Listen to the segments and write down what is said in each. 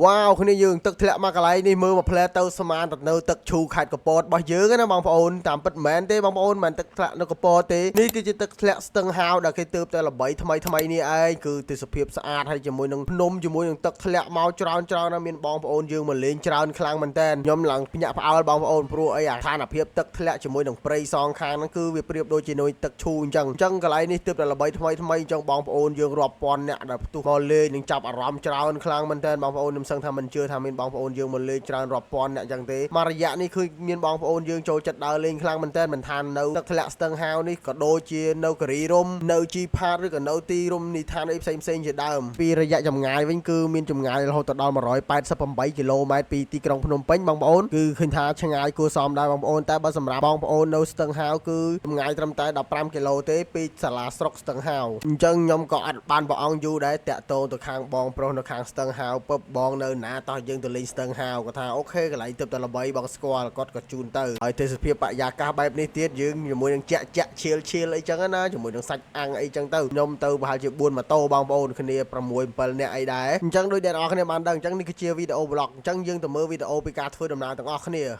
ว้าวคนนี้ยืงตึกทะเลมากอะไรนี่มือมาเพลเตอร์สมานตัดเนื้อตึกชูขาดกระโปดบ่เยอะกันนะบางปอนตามปัดแมนเต้บางปอนมันตึกทะเลนกระโปดเต้นี่คือจะตึกทะเลสตึงฮาวดักให้เติบแต่ละใบทำไมนี่ไอ้คือติดสเปียบสะอาดให้จมูกนึงนมจมูกนึงตึกทะเลเมาจรานะมีบางปอนยืงมาเลี้ยงจราคลางมันแตนยอมหลังพิญญาพเอาบางปอนปลัวไอ้อยากทานเพียบตึกทะเลจมูกนึงเปรย์ซองคางนั่นคือวิปริบโดยจีนอยตึกชูจังกันไรนี่เติบแต่ละใบทำไมจังบางปอนยืงรอบปอนเนี่ยดับตัวมอลเลยนึงจับอารมณ์จราคลางมันแตนบางปอนนึงสังทำมันเชื่อทำเป็นบางปอนยืงมาเลยจรารอบปอนเนี่ยจังเต้มาระยะนี่คือมีบางปอนยืงโจจัดดาวเล่งคลางมันแตนมันทานเนื้อตึกทะเลสตึงฮาวนี่ก็โดยจีนเนื้อกรีรมเนื้อจีพาหรือก็เนื้อตีรมนี่ทานไอ้เซ็งจะดาวปีระยะจำง่ายวิ่งคือมีจำง่ายเราตัดดาวมา188 กิโลเมตรปีตีกรงพนมเป้งบางปอนคือขึ้นท้าชะง่ายกูซ้อมได้บางปอนแต่บางสำหรับบางปอนเนื้อสตึงฮาวคือจำง่ายตรำแต่15 กิโลเต้ปีสลาสตรอกสตึงฮาวจังยมก็อัดปานบองอยู่ได้แต่โตตัวข้างบองโปรตัวข้างสตึงฮาวปุ๊บบองเนื้อหนาต่อยังตัวลิงสตึงฮาวก็ท่าโอเคก็ไหลเติบแต่ละใบบางสกอร์ก็จูนเตอร์ไอเทสเพียปะยากาแบบนี้เตี้ยยืงอยู่มวยยังเจ๊เชียไอจังนะอยู่มวยยังสักอังไอจังเตอร์ยมเตอร์พาจะบุญมาโตบางปอนคนนี้ประมวยเปิลเนี่ยไอได้จังโดยเด็ดออกเนี่ยมันดังจังนี่คือเชียร์วิดีโอบล็อกจังยังตัวมือวิดีโอไปการធ្វើដំណើរទាំងអស់គ្ន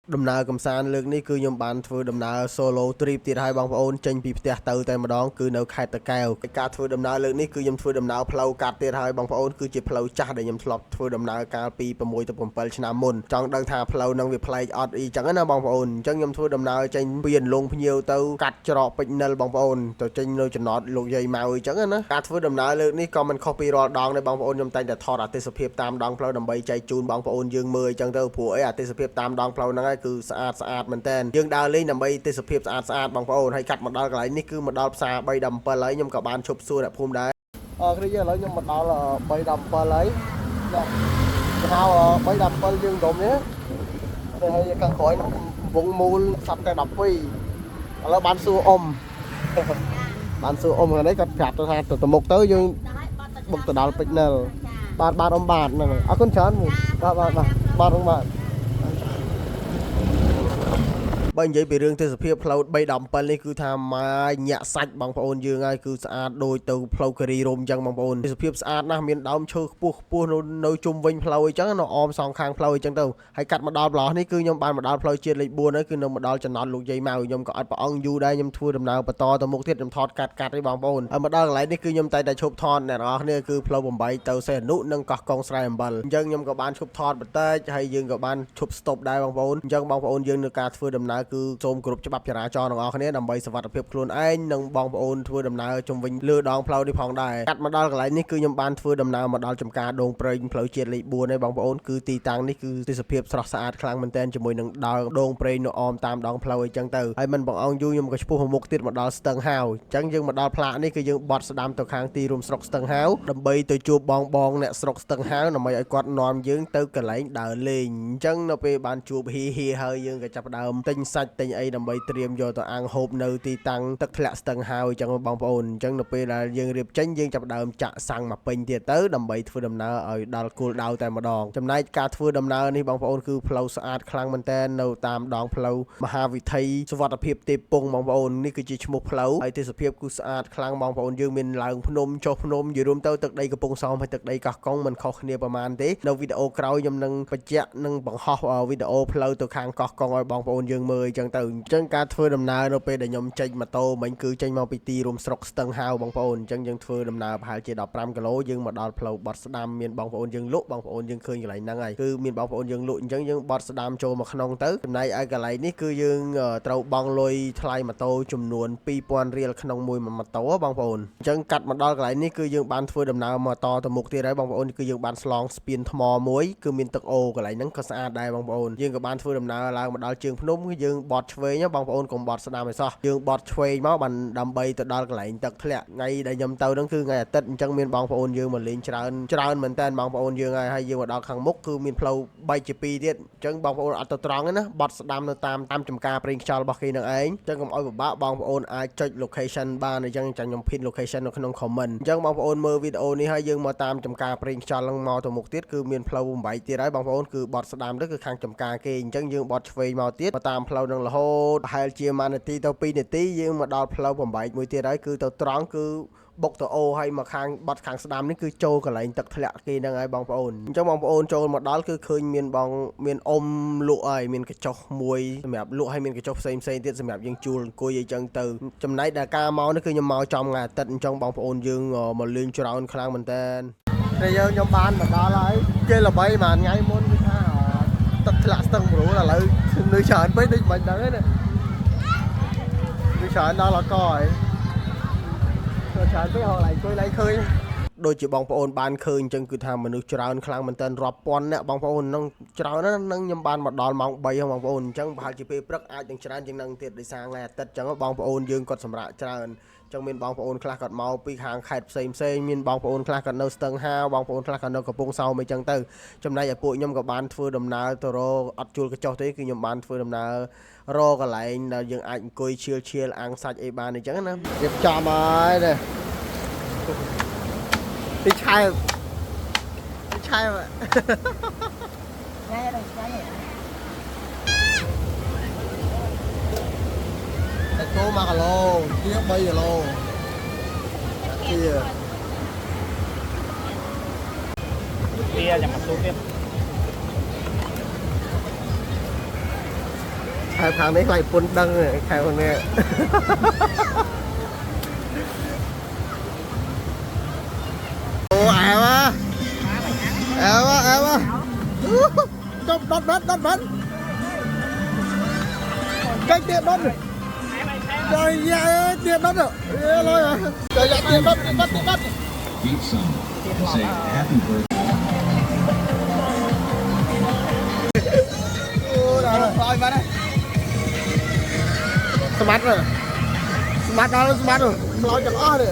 ាដំណើរកំសាន្តលើកនេះគឺខ្ញុំបានធ្វើដំណើរ solo trip ទៀតហើយបងប្អូនចេញពីផ្ទះទៅតែម្ដងគឺនៅខេត្តតាកែវការធ្វើដំណើរលើកនេះគឺខ្ញុំធ្វើដំណើរផ្លូវកាត់ទៀតហើយបងប្អូនគឺជាផ្លូវចាស់ដែលខ្ញុំធ្លាប់ធ្វើដំណើរកាលពី6 ទៅ 7 ឆ្នាំមុនចង់ដឹងថាផ្លូវនឹងវាប្លែកអត់អីចឹងណាបងប្អូនអញ្ចឹងខ្ញុំធ្វើដំណើរចេញពីអន្លង់ភ្ញៀវទៅកាត់ច្រកពេជ្រនិលបងប្អូនទៅចេញនៅចំណតលោកយាយម៉ៅអីចឹងណាការធ្វើដំណើរលើកនេះក៏មិនខុសពីរាល់ដងដែរបងប្អូនខ្ញុំតែងតែថតអទេសភាពតាមដងផ្លូវដើម្បីចែកជូនបងប្អូនយើងមើលអញ្ចឹងទៅព្រោះអីអទេសភាពតាមដងផ្លូវហ្នឹងហើយគឺស្អាតមែនតើយើងដើរលេងដើម្បីទេសភាពស្អាតបងប្អូនហើយកាត់មកដល់កន្លែងនេះគឺមកដល់ផ្សារ317ហើយខ្ញុំក៏បានឈប់សួរអ្នកភូមិដែរគ្នាយើងឥឡូវខ្ញុំមកដល់317ហើយគេហៅ317យើងដុំនេះតែហើយខាងក្រោយវងមូលសັບតែ12ឥឡូវបានសួរអ៊ំខាងនេះគាត់ប្រាប់ទៅថាទៅមុខទៅយើងបុកទៅដល់ពេជ្រនិលបាទអ៊ំបាទហ្នឹងអរគុណច្រើនបាទអ៊ំបាទបើនិយាយពីរឿងទេសភាពផ្លូវ317នេះគឺថាម៉ាញាក់សាច់បងប្អូនយើងហើយគឺស្អាតដូចទៅផ្លូវគិរីរម្យអញ្ចឹងបងប្អូនទេសភាពស្អាតណាស់មានដើមឈើខ្ពស់នៅជុំវិញផ្លូវអញ្ចឹងនៅអមសងខាងផ្លូវអញ្ចឹងទៅហើយកាត់មកដល់ប្រឡោះនេះគឺខ្ញុំបានមកដល់ផ្លូវជាតិលេខ4ហើយគឺនៅមកដល់ចំណតលោកយាយម៉ៅខ្ញុំក៏អត់ប្រអងយូរដែរខ្ញុំធ្វើដំណើរបន្តទៅមុខទៀតខ្ញុំថតកាត់ទេបងប្អូនហើយមកដល់កន្លែងនេះគឺខ្ញុំតែឈប់ថតអ្នកនរគ្នាគឺផ្លូវ8ទៅសេអនុនិងកោះកុងស្រែអំបិលអញ្ចឹងខ្ញុំក៏បានឈប់ថតបន្តិចហើយយើងក៏បានឈប់ស្តុបដែរបងប្អូនអញ្ចឹងបងប្អូនយើងនៅការធ្វើដំណើរគឺសូមគោរពច្បាប់ចរាចរណ៍ទាំងអស់គ្នាដើម្បីសុវត្ថិភាពខ្លួនឯងនិងបងប្អូនធ្វើដំណើរជុំវិញលើដងផ្លូវនេះផងដែរកាត់មកដល់កន្លែងនេះគឺខ្ញុំបានធ្វើដំណើរមកដល់ចំការដងព្រេងផ្លូវជាតិលេខ4ហើយបងប្អូនគឺទីតាំងនេះគឺទេសភាពស្រស់ស្អាតខ្លាំងមែនទែនជាមួយនឹងដើរដងព្រេងនៅអមតាមដងផ្លូវអីចឹងទៅហើយមិនបងអង្គយូរខ្ញុំក៏ឆ្ពោះមុខទៀតមកដល់ស្ទឹងហាវអញ្ចឹងយើងមកដល់ផ្លាកនេះគឺយើងបត់ស្ដាំទៅខាងទីរួមស្រុកស្ទឹងហាវដើម្បីទៅជួបបងអ្នកស្រុកស្ទឹងហាវដើម្បីឲ្យគាត់នាំយើងទៅកន្លែងដើរលេងអញ្ចឹងនៅពេលបានជួបហីហើយយើងក៏ចាប់ផ្ដើមទិញសាច់ទិញអីដើម្បីត្រៀមយកទៅអាំងហូបនៅទីតាំងទឹកធ្លាក់ស្ទឹងហាវអញ្ចឹងបងប្អូនអញ្ចឹងនៅពេលដែលយើងរៀបចេញយើងចាប់ផ្ដើមចាក់សាំងមកពេញទៀតទៅដើម្បីធ្វើដំណើរឲ្យដល់គោលដៅតែម្ដងចំណែកការធ្វើដំណើរនេះបងប្អូនគឺផ្លូវស្អាតខ្លាំងមែនតើនៅតាមដងផ្លូវមហាវិថីសុវត្ថិភាពទេពងបងប្អូននេះគឺជាឈ្មោះផ្លូវហើយទេសភាពគឺស្អាតខ្លាំងបងប្អូនយើងមានឡើងភ្នំចុះភ្នំនិយាយរួមទៅទឹកដីកំពង់សោមហើយទឹកដីកោះកុងមិនខុសគ្នាប្រហែលទេនៅវីដេអូក្រោយខ្ញុំនឹងបញ្ជាក់និងបង្ហោះវីដេអូផ្លូវទៅខាងកោះកុងឲ្យបងប្អូនយើងមើលអញ្ចឹងទៅអញ្ចឹងការធ្វើដំណើរនៅពេលដែលខ្ញុំចេញម៉ូតូមិញគឺចេញមកពីទីរួមស្រុកស្ទឹងហាវបងប្អូនអញ្ចឹងយើងធ្វើដំណើរប្រហែលជា15 គីឡូយើងមកដល់ផ្លូវបត់ស្ដាំមានបងប្អូនយើងលក់បងប្អូនយើងឃើញកន្លែងហ្នឹងហើយគឺមានបងប្អូនយើងលក់អញ្ចឹងយើងបត់ស្ដាំចូលមកក្នុងទៅចំណែកឯកន្លែងនេះគឺយើងត្រូវបង់លុយថ្លៃម៉ូតូចំនួន2000 រៀលក្នុងមួយម៉ូតូបងប្អូនអញ្ចឹងកាត់មកដល់កន្លែងនេះគឺយើងបានធ្វើដំណើរមកតទៅមុខទៀតហើយបងប្អូនគឺយើងបានឆ្លងស្ពានថ្មមួយគឺមានទឹកអូកន្លែងហ្នឹងក៏ស្អាតដែរបងប្អូនយើងក៏បានធ្វើដំណើរឡើងមកដល់ជើងភ្នំគឺយើងបត់ឆ្វេងបងប្អូនកុំបត់ស្ដាំឲ្យសោះយើងបត់ឆ្វេងមកបានដើម្បីទៅដល់កន្លែងទឹកធ្លាក់ថ្ងៃដែលខ្ញុំទៅហ្នឹងគឺថ្ងៃអាទិត្យអញ្ចឹងមានបងប្អូនយើងមកលេងច្រើនមែនតើបងប្អូនយើងហើយយើងមកដល់ខាងមុខគឺមានផ្លូវបែកជា2ទៀតអញ្ចឹងបងប្អូនអត់ទៅត្រង់ទេណាបត់ស្ដាំនៅតាមចំការប្រេងខ្យល់របស់គេនឹងឯងអញ្ចឹងកុំឲ្យពិបាកបងប្អូនអាចចុច location បានអញ្ចឹងខ្ញុំ pin location នៅក្នុង comment អញ្ចឹងបងប្អូនមើលវីដេអូនេះហើយយើងមកតាមចំការប្រេងខ្យល់ហ្នឹងមកទៅមុខទៀតគឺមានផ្លូវបំបីទៀតហើយបងប្អូនគឺបត់ស្ដាំទៅគឺខាងចំការគេអញ្ចឹងយើងបត់ឆ្វេងមកទៀតតាមផ្លូវនឹងរហូតប្រហែលជា1 នាទីទៅ2 នាទីយើងមកដល់ផ្លូវបំបីមួយទៀតហើយគឺទៅត្រង់គឺ បុកតអូហើយមកខាងបាត់ខាងស្ដាំនេះគឺចូលកន្លែងទឹកធ្លាក់គេហ្នឹងហើយបងប្អូនអញ្ចឹងបងប្អូនចូលមកដល់គឺឃើញមានបងមានអ៊ំលក់ហើយមានកញ្ចុះមួយសម្រាប់លក់ហើយមានកញ្ចុះផ្សេងទៀតសម្រាប់យើងជួលអង្គុយអីចឹងទៅចំណែកដែលការមកនេះគឺខ្ញុំមកចំថ្ងៃអាទិត្យអញ្ចឹងបងប្អូនយើងមកលេងច្រើនខ្លាំងមែនតើតែយើងខ្ញុំបានមកដល់ហើយគេល្បីមួយថ្ងៃមុនគឺថាទឹកធ្លាក់ស្ទឹងប្រូឥឡូវនៅច្រើនពេកដូចមិនដឹងទេណាវាច្រើនដល់អកហើយច្រើនពេកហៅឡើងអង្គុយឡើងឃើញដូចជាបងប្អូនបានឃើញអញ្ចឹងគឺថាមនុស្សច្រើនខ្លាំងមែនតើរាប់ពាន់អ្នកបងប្អូននឹងច្រើនណាស់នឹងខ្ញុំបានមកដល់ម៉ោង3ហ្នឹងបងប្អូនអញ្ចឹងប្រហែលជាពេលព្រឹកអាចនឹងច្រើនជាងនឹងទៀតដោយសារថ្ងៃអាទិត្យអញ្ចឹងបងប្អូនយើងគាត់សម្រាប់ច្រើនចឹងមានបងប្អូនខ្លះគាត់មកពីខាងខេត្តផ្សេងមានបងប្អូនខ្លះគាត់នៅស្ទឹងហាវបងប្អូនខ្លះគាត់នៅកំពង់សោមអីចឹងទៅចំណែកឯពួកខ្ញុំក៏បានធ្វើដំណើរទៅរកអត់ជួលកញ្ចុះទេគឺខ្ញុំបានធ្វើដំណើររកកន្លែងដែលយើងអាចអង្គុយឈៀលអាំងសាច់អីបានអញ្ចឹងណារៀបចំហើយនេះពីឆាយតែគោ1គីឡូទា3គីឡូទាចាំមកទូទៀតខែខាងនេះខ្លាចពុនដឹងខែខាងនេះអូអែវចុះដុតកិច្ចទៀតដុតtrời ơi tiền đất rồi lôi rồi trời ơi tiền đất eat some say happy birthday rồi vào đây smart rồi nói chẳng ó rồi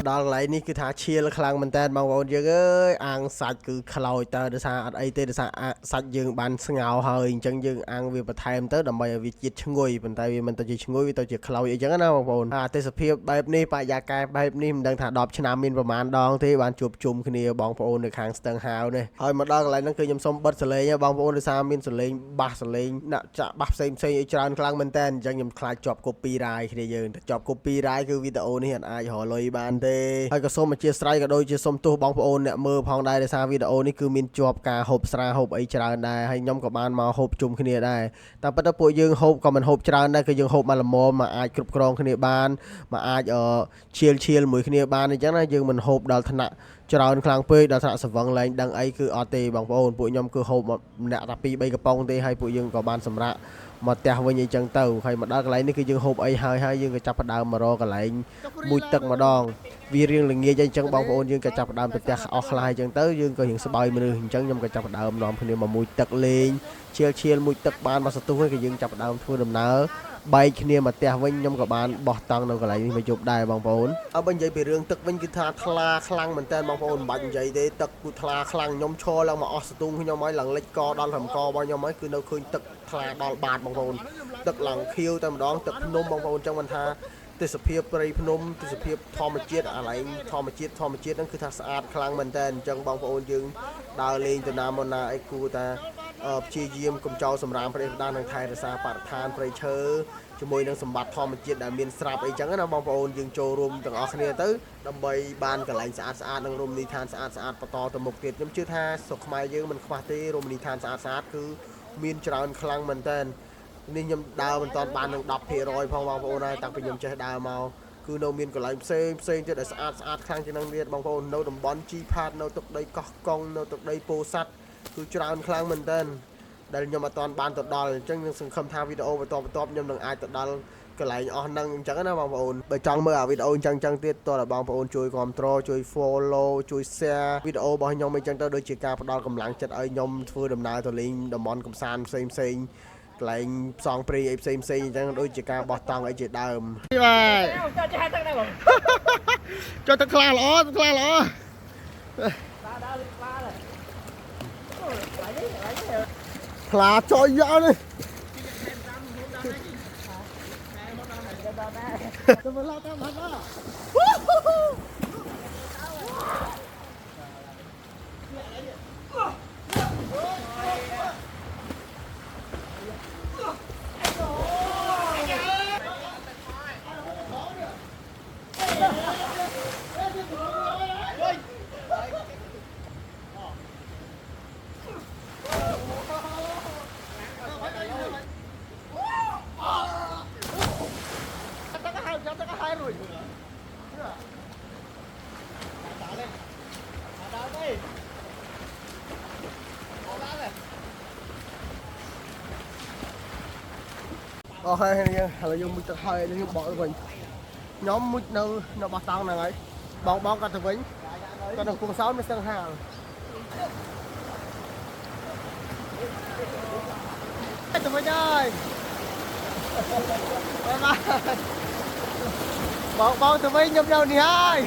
ដល់កន្លែងនេះគឺថាឈៀលខ្លាំងមែនតើបងប្អូនយើងអើយអាំងសាច់គឺខ្លោចតើដោយសារអត់អីទេដោយសារសាច់យើងបានស្ងោរហើយអញ្ចឹងយើងអាំងវាបន្ថែមទៅដើម្បីឲ្យវាជាតិឈ្ងុយប៉ុន្តែវាមិនទៅជាឈ្ងុយវាទៅជាខ្លោចអីចឹងណាបងប្អូនទេសភាពបែបនេះបរិយាកាសបែបនេះមិនដឹងថា10ឆ្នាំមានប្រហែលដងទេបានជួបជុំគ្នាបងប្អូននៅខាងស្ទឹងហាវនេះហើយមកដល់កន្លែងហ្នឹងគឺខ្ញុំសុំបិទសលេងបងប្អូនដោយសារមានសលេងបាសសលេងដាក់ចាក់បាសផ្សេងអីច្រើនខ្លាំងមែនតើអញ្ចឹងខ្ញុំខ្លាចជាប់ copyright គ្នាយើងតែជាប់ copyright គឺវីដេអូនេះអាចរកលុយបានទេហើយក៏សូមអធិស្ឋានក៏ដូចជាសូមទោសបងប្អូនអ្នកមើលផងដែរដោយសារវីដេអូនេះគឺមានជាប់ការហូបស្រាហូបអីច្រើនដែរហើយខ្ញុំក៏បានមកហូបជុំគ្នាដែរតែប៉ុន្តែពួកយើងហូបក៏មិនហូបច្រើនដែរគឺយើងហូបមកល្មមមកអាចគ្រប់គ្រងគ្នាបានមកអាចឈៀលមួយគ្នាបានអញ្ចឹងណាយើងមិនហូបដល់ថ្នាក់ច្រើនខ្លាំងពេកដល់ថ្នាក់សវឹងឡើងដឹងអីគឺអត់ទេបងប្អូនពួកខ្ញុំគឺហូបម្នាក់តែ2 3កំប៉ុងទេហើយពួកយើងក៏បានសម្រាប់មកផ្ទះវិញអីចឹងទៅហើយមកដល់កន្លែងនេះគឺយើងហូបអីហើយយើងក៏ចាប់ផ្ដើមមករកកន្លែងមួយទឹកម្ដងវារៀងល្ងាចអីចឹងបងប្អូនយើងក៏ចាប់ផ្ដើមទៅផ្ទះអស់ខ្លះអីចឹងទៅយើងក៏រៀងស្បើយមនុស្សអញ្ចឹងខ្ញុំក៏ចាប់ផ្ដើមនាំគ្នាមកមួយទឹកលេងឈៀលមួយទឹកបានមកសន្ទុះហើយក៏យើងចាប់ផ្ដើមធ្វើដំណើរបែកគ្នាមកផ្ទះវិញខ្ញុំក៏បានបោះតង់នៅកន្លែងនេះមកយប់ដែរបងប្អូនបើនិយាយពីរឿងទឹកវិញគឺថាថ្លាខ្លាំងមែនតើបងប្អូនមិនបាច់និយាយទេទឹកគឺថ្លាខ្លាំងខ្ញុំឈរឡើងមកអស់សន្ទុះខ្ញុំហើយឡើងលិចកដល់រំករបស់ខ្ញុំហើយគឺនៅឃើញទឹកថ្លាដល់បាតបងប្អូនទឹកឡើងខៀវតែម្ដងទឹកភ្នំបងប្អូនចឹងមិនថាទេសភាពព្រៃភ្នំទេសភាពធម្មជាតិអាឡែងធម្មជាតិហ្នឹងគឺថាស្អាតខ្លាំងមែនតើអញ្ចឹងបងប្អូនយើងដើរលេងទៅណាមកណាអីគួរតែព្យាយាមកុំចោលសម្រាមប្រទេសដាននឹងថែរក្សាបរិស្ថានព្រៃឈើជាមួយនឹងសម្បត្តិធម្មជាតិដែលមានស្រាប់អីចឹងណាបងប្អូនយើងចូលរួមទាំងអស់គ្នាទៅដើម្បីបានកន្លែងស្អាតនិងរមណីយដ្ឋានស្អាតបន្តទៅមុខទៀតខ្ញុំជឿថាស្រុកខ្មែរយើងមិនខ្វះទេរមណីយដ្ឋានស្អាតគឺមានច្រើនខ្លាំងមែនតើនេះខ្ញុំដើរមិនតាន់បាននឹង 10% ផងបងប្អូនហើយតាំងពីខ្ញុំចេះដើរមកគឺនៅមានកន្លែងផ្សេងទៀតដែលស្អាតខ្លាំងជាងនឹងទៀតបងប្អូននៅតំបន់ជីផាតនៅទឹកដីកោះកុងនៅទឹកដីពោធិ៍សាត់គឺច្រើនខ្លាំងមែនតើដែលខ្ញុំអត់តាន់បានទៅដល់អញ្ចឹងខ្ញុំសង្ឃឹមថាវីដេអូបន្តខ្ញុំនឹងអាចទៅដល់កន្លែងអស់ហ្នឹងអញ្ចឹងណាបងប្អូនបើចង់មើលអាវីដេអូអញ្ចឹងទៀតតោះតែបងប្អូនជួយគាំទ្រជួយ follow ជួយ share វីដេអូរបស់ខ្ញុំអញ្ចឹងទៅដូចជាការផ្ដល់កម្លាំងចិត្តឲ្យខ្ញុំធ្វើដំណើរទៅលេងតំបន់កំសាន្តផ្សេងកន្លែងផ្សងព្រៃអីផ្សេងអញ្ចឹងដូចជាការបោះតង់អីជាដើមបាទចូលទឹកខ្លាល្អខ្លាចុយយកនេះទៅមកឡាតាមហាត់ណា Ôi là dùng một tờ hơi để bỏ mình nhóm một nó bắt tao này ấy bong cả từ vĩnh còn được cuồng sáu mới sang hàng từ vĩnh ơi bye bye bong từ vĩnh nhấp nhau đi hai